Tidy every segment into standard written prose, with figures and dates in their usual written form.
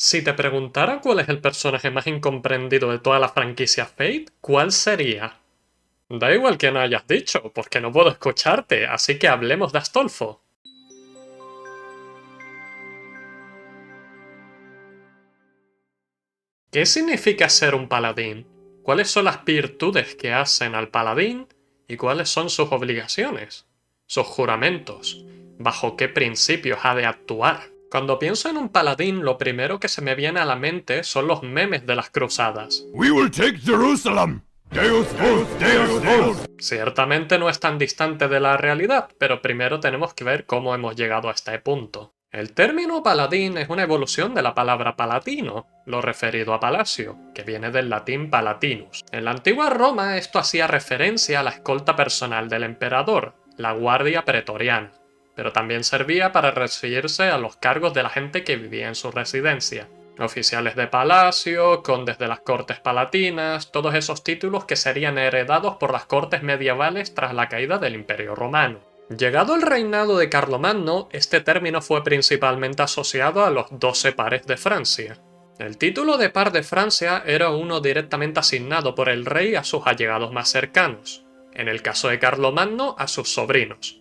Si te preguntara cuál es el personaje más incomprendido de toda la franquicia Fate, ¿cuál sería? Da igual que no hayas dicho, porque no puedo escucharte, así que hablemos de Astolfo. ¿Qué significa ser un paladín? ¿Cuáles son las virtudes que hacen al paladín? ¿Y cuáles son sus obligaciones? ¿Sus juramentos? ¿Bajo qué principios ha de actuar? Cuando pienso en un paladín, lo primero que se me viene a la mente son los memes de las cruzadas. We will take Jerusalem! Deus vos, Deus vos! Ciertamente no es tan distante de la realidad, pero primero tenemos que ver cómo hemos llegado a este punto. El término paladín es una evolución de la palabra palatino, lo referido a palacio, que viene del latín palatinus. En la antigua Roma esto hacía referencia a la escolta personal del emperador, la guardia pretoriana, pero también servía para referirse a los cargos de la gente que vivía en su residencia. Oficiales de palacio, condes de las cortes palatinas, todos esos títulos que serían heredados por las cortes medievales tras la caída del Imperio Romano. Llegado el reinado de Carlomagno, este término fue principalmente asociado a los 12 pares de Francia. El título de par de Francia era uno directamente asignado por el rey a sus allegados más cercanos, en el caso de Carlomagno a sus sobrinos,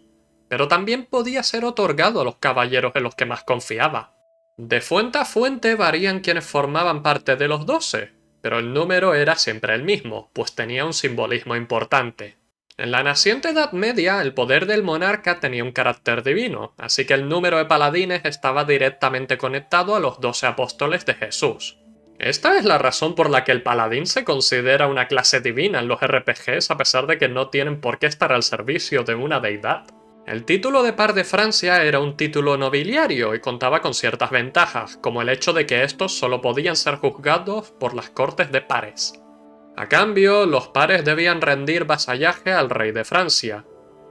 pero también podía ser otorgado a los caballeros en los que más confiaba. De fuente a fuente varían quienes formaban parte de los 12, pero el número era siempre el mismo, pues tenía un simbolismo importante. En la naciente Edad Media, el poder del monarca tenía un carácter divino, así que el número de paladines estaba directamente conectado a los 12 apóstoles de Jesús. Esta es la razón por la que el paladín se considera una clase divina en los RPGs a pesar de que no tienen por qué estar al servicio de una deidad. El título de par de Francia era un título nobiliario y contaba con ciertas ventajas, como el hecho de que estos solo podían ser juzgados por las cortes de pares. A cambio, los pares debían rendir vasallaje al rey de Francia.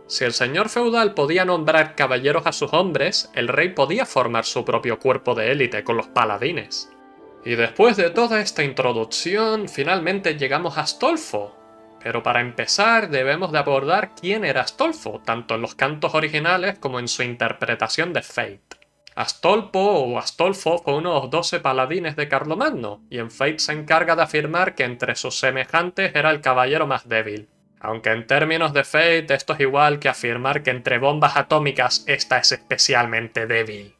Si el señor feudal podía nombrar caballeros a sus hombres, el rey podía formar su propio cuerpo de élite con los paladines. Y después de toda esta introducción, finalmente llegamos a Astolfo. Pero para empezar debemos de abordar quién era Astolfo, tanto en los cantos originales como en su interpretación de Fate. Astolfo o Astolfo fue uno de los 12 paladines de Carlomagno, y en Fate se encarga de afirmar que entre sus semejantes era el caballero más débil. Aunque en términos de Fate esto es igual que afirmar que entre bombas atómicas esta es especialmente débil.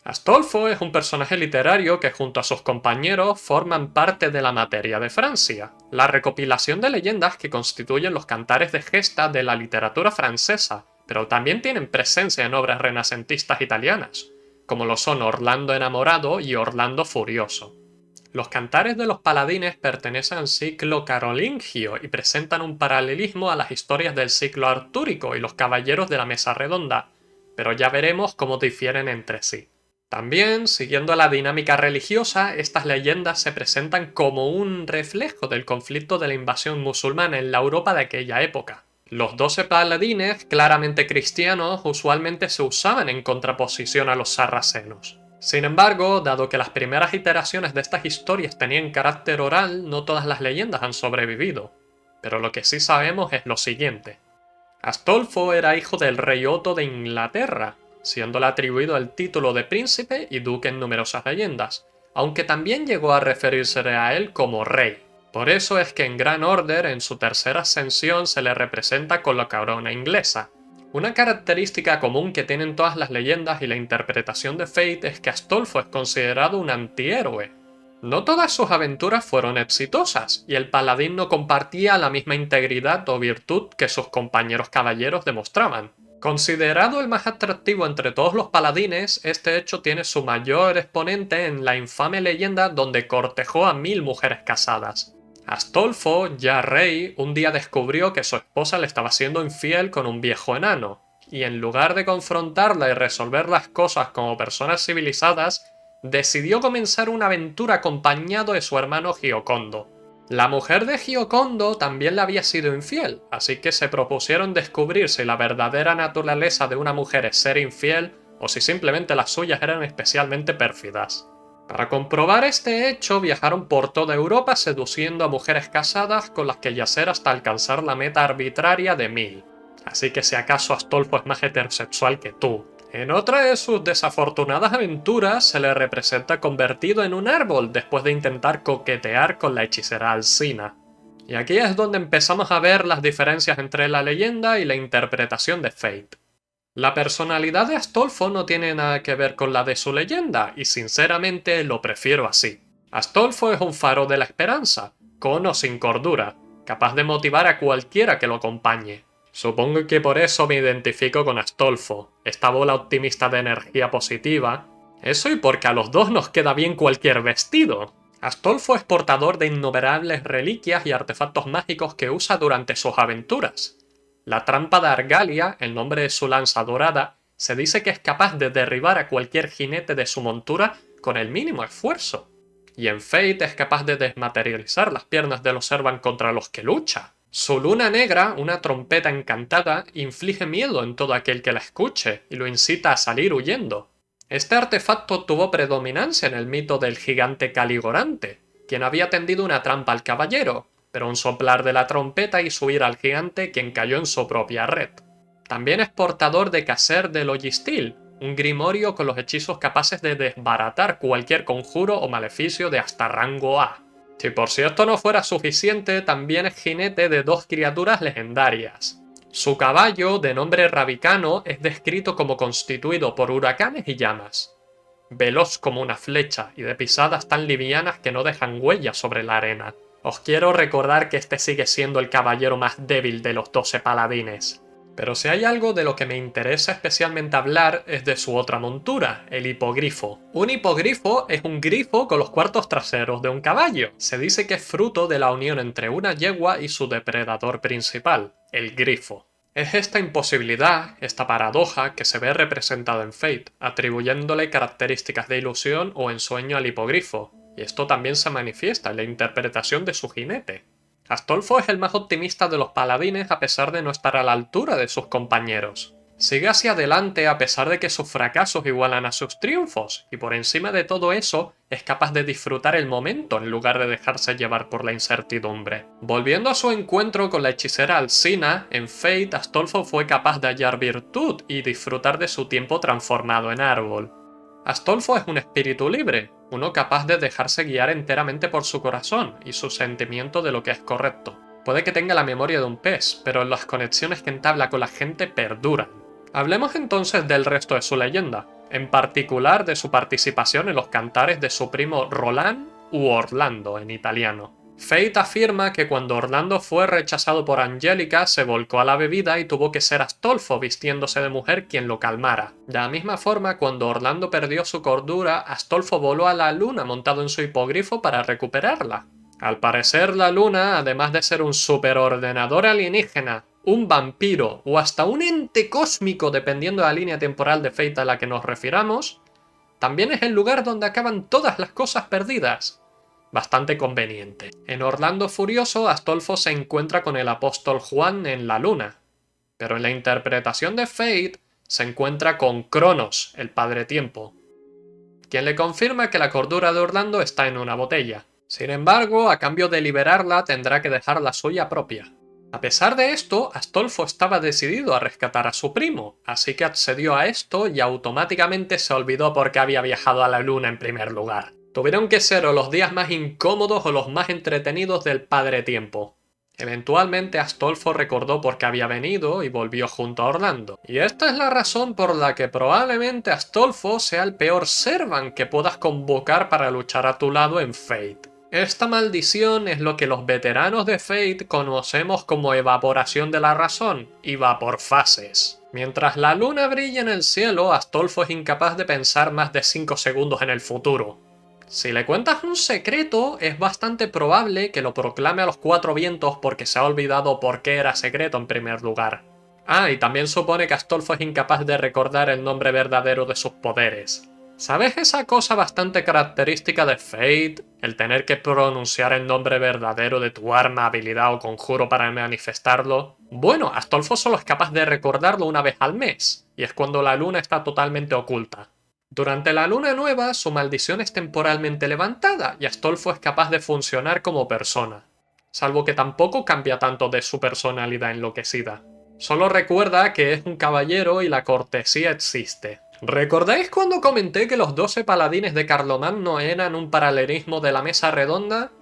Astolfo es un personaje literario que junto a sus compañeros forman parte de la materia de Francia, la recopilación de leyendas que constituyen los cantares de gesta de la literatura francesa, pero también tienen presencia en obras renacentistas italianas, como lo son Orlando Enamorado y Orlando Furioso. Los cantares de los paladines pertenecen al ciclo carolingio y presentan un paralelismo a las historias del ciclo artúrico y los caballeros de la mesa redonda, pero ya veremos cómo difieren entre sí. También, siguiendo la dinámica religiosa, estas leyendas se presentan como un reflejo del conflicto de la invasión musulmana en la Europa de aquella época. Los 12 paladines, claramente cristianos, usualmente se usaban en contraposición a los sarracenos. Sin embargo, dado que las primeras iteraciones de estas historias tenían carácter oral, no todas las leyendas han sobrevivido. Pero lo que sí sabemos es lo siguiente. Astolfo era hijo del rey Otto de Inglaterra, siéndole atribuido el título de príncipe y duque en numerosas leyendas, aunque también llegó a referirse a él como rey. Por eso es que en Gran Order, en su tercera ascensión, se le representa con la corona inglesa. Una característica común que tienen todas las leyendas y la interpretación de Fate es que Astolfo es considerado un antihéroe. No todas sus aventuras fueron exitosas, y el paladín no compartía la misma integridad o virtud que sus compañeros caballeros demostraban. Considerado el más atractivo entre todos los paladines, este hecho tiene su mayor exponente en la infame leyenda donde cortejó a 1000 mujeres casadas. Astolfo, ya rey, un día descubrió que su esposa le estaba siendo infiel con un viejo enano, y en lugar de confrontarla y resolver las cosas como personas civilizadas, decidió comenzar una aventura acompañado de su hermano Giocondo. La mujer de Giocondo también le había sido infiel, así que se propusieron descubrir si la verdadera naturaleza de una mujer es ser infiel o si simplemente las suyas eran especialmente pérfidas. Para comprobar este hecho viajaron por toda Europa seduciendo a mujeres casadas con las que yacer hasta alcanzar la meta arbitraria de 1000. Así que si acaso Astolfo es más heterosexual que tú, En otra de sus desafortunadas aventuras se le representa convertido en un árbol después de intentar coquetear con la hechicera Alcina. Y aquí es donde empezamos a ver las diferencias entre la leyenda y la interpretación de Fate. La personalidad de Astolfo no tiene nada que ver con la de su leyenda, y sinceramente lo prefiero así. Astolfo es un faro de la esperanza, con o sin cordura, capaz de motivar a cualquiera que lo acompañe. Supongo que por eso me identifico con Astolfo, esta bola optimista de energía positiva. Eso y porque a los dos nos queda bien cualquier vestido. Astolfo es portador de innumerables reliquias y artefactos mágicos que usa durante sus aventuras. La trampa de Argalia, el nombre de su lanza dorada, se dice que es capaz de derribar a cualquier jinete de su montura con el mínimo esfuerzo. Y en Fate es capaz de desmaterializar las piernas de los Servant contra los que lucha. Su luna negra, una trompeta encantada, inflige miedo en todo aquel que la escuche y lo incita a salir huyendo. Este artefacto tuvo predominancia en el mito del gigante Caligorante, quien había tendido una trampa al caballero, pero un soplar de la trompeta hizo huir al gigante, quien cayó en su propia red. También es portador de Caser de Logistil, un grimorio con los hechizos capaces de desbaratar cualquier conjuro o maleficio de hasta rango A. Si por si esto no fuera suficiente, también es jinete de dos criaturas legendarias. Su caballo, de nombre Rabicano, es descrito como constituido por huracanes y llamas. Veloz como una flecha y de pisadas tan livianas que no dejan huella sobre la arena. Os quiero recordar que este sigue siendo el caballero más débil de los 12 paladines. Pero si hay algo de lo que me interesa especialmente hablar es de su otra montura, el hipogrifo. Un hipogrifo es un grifo con los cuartos traseros de un caballo. Se dice que es fruto de la unión entre una yegua y su depredador principal, el grifo. Es esta imposibilidad, esta paradoja, que se ve representada en Fate, atribuyéndole características de ilusión o ensueño al hipogrifo, y esto también se manifiesta en la interpretación de su jinete. Astolfo es el más optimista de los paladines a pesar de no estar a la altura de sus compañeros. Sigue hacia adelante a pesar de que sus fracasos igualan a sus triunfos, y por encima de todo eso, es capaz de disfrutar el momento en lugar de dejarse llevar por la incertidumbre. Volviendo a su encuentro con la hechicera Alcina, en Fate Astolfo fue capaz de hallar virtud y disfrutar de su tiempo transformado en árbol. Astolfo es un espíritu libre, uno capaz de dejarse guiar enteramente por su corazón y su sentimiento de lo que es correcto. Puede que tenga la memoria de un pez, pero las conexiones que entabla con la gente perduran. Hablemos entonces del resto de su leyenda, en particular de su participación en los cantares de su primo Roland u Orlando en italiano. Fate afirma que cuando Orlando fue rechazado por Angélica se volcó a la bebida y tuvo que ser Astolfo vistiéndose de mujer quien lo calmara. De la misma forma, cuando Orlando perdió su cordura, Astolfo voló a la luna montado en su hipogrifo para recuperarla. Al parecer la luna, además de ser un superordenador alienígena, un vampiro o hasta un ente cósmico dependiendo de la línea temporal de Fate a la que nos refiramos, también es el lugar donde acaban todas las cosas perdidas. Bastante conveniente. En Orlando Furioso, Astolfo se encuentra con el apóstol Juan en la luna, pero en la interpretación de Fate se encuentra con Cronos, el Padre Tiempo, quien le confirma que la cordura de Orlando está en una botella. Sin embargo, a cambio de liberarla tendrá que dejar la suya propia. A pesar de esto, Astolfo estaba decidido a rescatar a su primo, así que accedió a esto y automáticamente se olvidó por qué había viajado a la luna en primer lugar. Tuvieron que ser o los días más incómodos o los más entretenidos del Padre Tiempo. Eventualmente Astolfo recordó por qué había venido y volvió junto a Orlando. Y esta es la razón por la que probablemente Astolfo sea el peor Servant que puedas convocar para luchar a tu lado en Fate. Esta maldición es lo que los veteranos de Fate conocemos como evaporación de la razón, y va por fases. Mientras la luna brilla en el cielo, Astolfo es incapaz de pensar más de 5 segundos en el futuro. Si le cuentas un secreto, es bastante probable que lo proclame a los 4 vientos porque se ha olvidado por qué era secreto en primer lugar. Ah, y también supone que Astolfo es incapaz de recordar el nombre verdadero de sus poderes. ¿Sabes esa cosa bastante característica de Fate? El tener que pronunciar el nombre verdadero de tu arma, habilidad o conjuro para manifestarlo. Bueno, Astolfo solo es capaz de recordarlo una vez al mes, y es cuando la luna está totalmente oculta. Durante la luna nueva, su maldición es temporalmente levantada y Astolfo es capaz de funcionar como persona, salvo que tampoco cambia tanto de su personalidad enloquecida. Solo recuerda que es un caballero y la cortesía existe. ¿Recordáis cuando comenté que los 12 paladines de Carlomagno eran un paralelismo de la mesa redonda?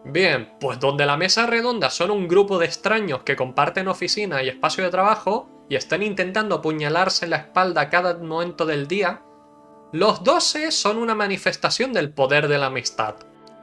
Bien, pues donde la mesa redonda son un grupo de extraños que comparten oficina y espacio de trabajo y están intentando apuñalarse en la espalda a cada momento del día, los 12 son una manifestación del poder de la amistad.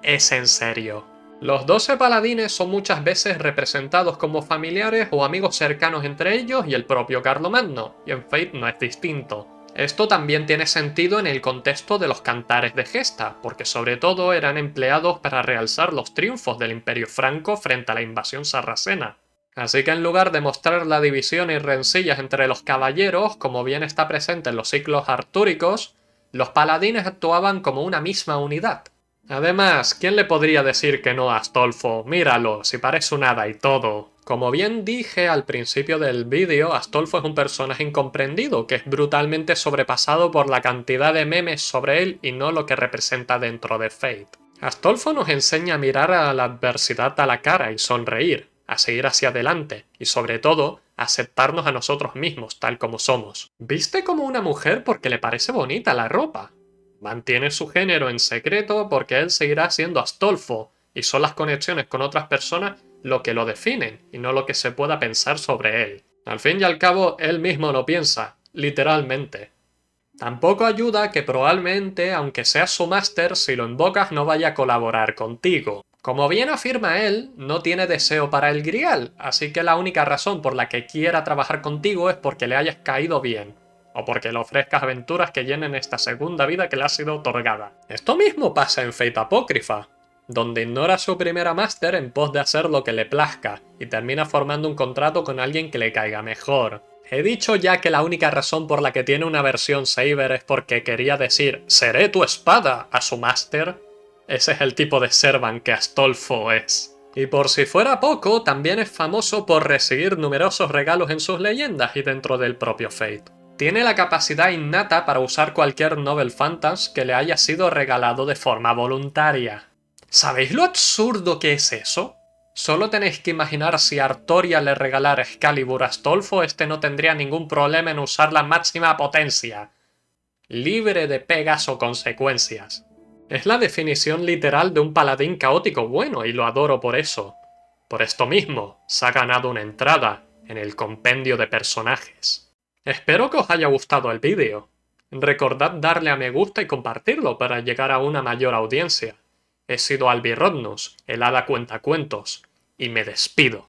Es en serio. Los 12 paladines son muchas veces representados como familiares o amigos cercanos entre ellos y el propio Carlomagno, y en Fate no es distinto. Esto también tiene sentido en el contexto de los cantares de gesta, porque sobre todo eran empleados para realzar los triunfos del Imperio Franco frente a la invasión sarracena. Así que en lugar de mostrar la división y rencillas entre los caballeros, como bien está presente en los ciclos artúricos, los paladines actuaban como una misma unidad. Además, ¿quién le podría decir que no a Astolfo? Míralo, si parece un hada y todo. Como bien dije al principio del vídeo, Astolfo es un personaje incomprendido, que es brutalmente sobrepasado por la cantidad de memes sobre él y no lo que representa dentro de Fate. Astolfo nos enseña a mirar a la adversidad a la cara y sonreír, a seguir hacia adelante, y sobre todo, a aceptarnos a nosotros mismos tal como somos. Viste como una mujer porque le parece bonita la ropa. Mantiene su género en secreto porque él seguirá siendo Astolfo, y son las conexiones con otras personas lo que lo definen, y no lo que se pueda pensar sobre él. Al fin y al cabo, él mismo lo piensa, literalmente. Tampoco ayuda que probablemente, aunque seas su máster, si lo invocas no vaya a colaborar contigo. Como bien afirma él, no tiene deseo para el Grial, así que la única razón por la que quiera trabajar contigo es porque le hayas caído bien, o porque le ofrezcas aventuras que llenen esta segunda vida que le ha sido otorgada. Esto mismo pasa en Fate Apócrifa, donde ignora a su primera máster en pos de hacer lo que le plazca, y termina formando un contrato con alguien que le caiga mejor. He dicho ya que la única razón por la que tiene una versión Saber es porque quería decir «seré tu espada» a su máster. Ese es el tipo de servant que Astolfo es. Y por si fuera poco, también es famoso por recibir numerosos regalos en sus leyendas y dentro del propio Fate. Tiene la capacidad innata para usar cualquier Noble Phantasm que le haya sido regalado de forma voluntaria. ¿Sabéis lo absurdo que es eso? Solo tenéis que imaginar si Artoria le regalara Excalibur a Astolfo, este no tendría ningún problema en usar la máxima potencia, libre de pegas o consecuencias. Es la definición literal de un paladín caótico bueno y lo adoro por eso. Por esto mismo, se ha ganado una entrada en el compendio de personajes. Espero que os haya gustado el vídeo. Recordad darle a me gusta y compartirlo para llegar a una mayor audiencia. He sido Albi Rodnus, el hada cuentacuentos, y me despido.